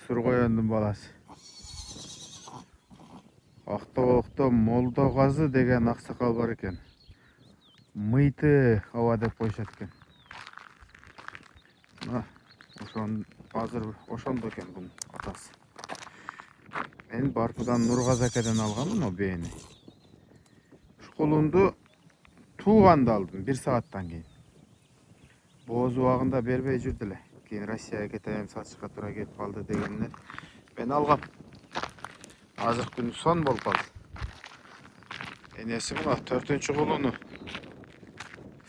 Surgoyondun balası. Ақтаулықта Молдағазы деген ақсақал бар екен. Мыйты ауа деп қойышады екен. Азыр ошондо екен бұның атасы. Мен Барпыдан Нұрғазы әкеден алғанмын о бейіні. Школунду туғанда алдым 1 сағаттан кейін. Боз уағында бербей жүрділі. Кейін Россияға кетайым сатышқа тура келіп қалды дегеннен мен алғам. Азыр күн сон болып қалды. Енесі мына 4-ші құлыны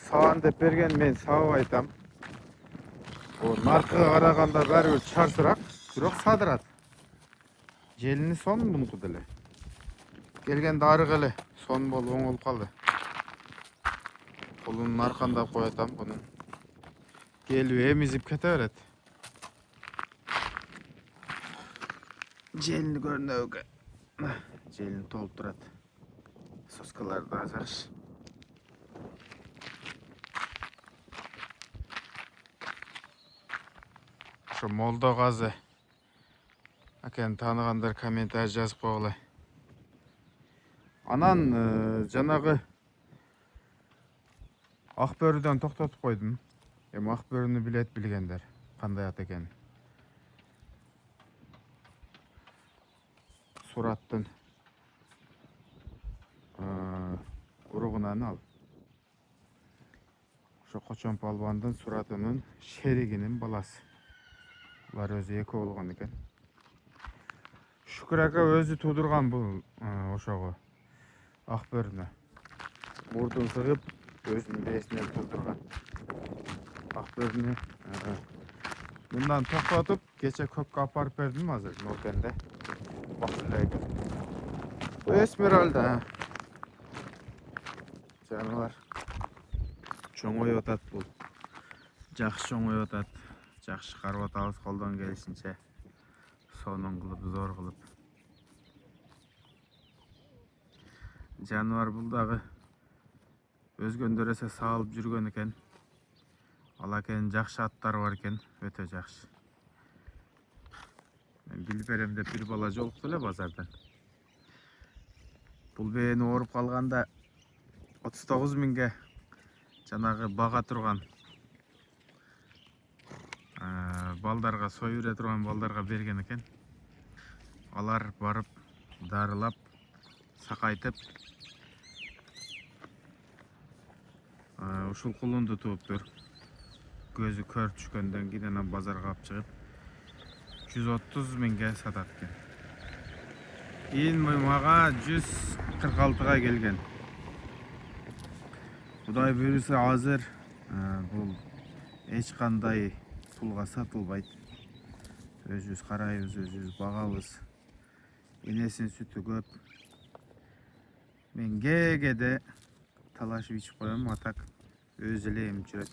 саған деп берген, мен сау айтам. О нарқыға қарағанда бәрібір шарсырақ, бирок садырат. Желіні сон бұнқы ділі. Келген дары қылы сон бол оң олып қалды. Құлынын арқандап қоятам бұның. Келіп емізіп кете берет. Желіні көрінеуге. Желіні толып тұрады. Соскаларды азарыш. Şu Молдағазы әкені танығандар комментарий жазып қойғылай. Анан жанағы Ақбөріден тоқтатып қойдым. Ақбөріні білет білгендер қандай ат екен. Сураттың ұрығынан ал. Şu Қочон палбандың суратының шеригінің баласы. Бұлар өзі екі болған екен. Шүкір ака өзі тудырған бұл ошоғы Ақбөріні. Мұрдың сығып, өзінің бесінен тудырған Ақбөріні. Bundan toplatıp geçe köpke aparıp verdim hazır Nurten'de. Bakırlaydı. Bu Esmeralda ha. Canavar. Çoğun otat bu. Жақсы çoğun otat. Жақсы қарып атабыз қолдан келишинче. Сонун кылып, зор кылып. Жануар бул дагы өзгөндөр эсе саалып жүргөн экен. Ал экен жақсы аттар бар екен, өте жақсы. Мен билип берем деп бир бала жолукту эле базардан. Бул бээни ооруп калганда 39 миңге жанагы бага турган балдарга союра турган балдарга берген экен. Алар барып дарылап, сакайтып ушул кулунду тууптур. Gözü kör түшкөндөн кийин анан базарга алып чыгып 130 миңге сатат экен. Кийин мага 146га келген. Кудай буйруса азыр бул эч кандай пулга сатылбайт. Өзүбүз карайбыз, өзүбүз багабыз. Энесинин сүтү көп. Мен кээде талашып ичип коем, атак өзү эле эмип жүрөт.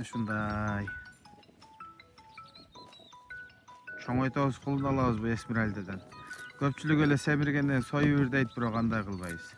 Ашундай. Чоңойтабыз, кулун алабыз бу Эсмеральдадан. Көпчүлүк эле семиргенден сою бир дейт, бирок андай кылбайбыз.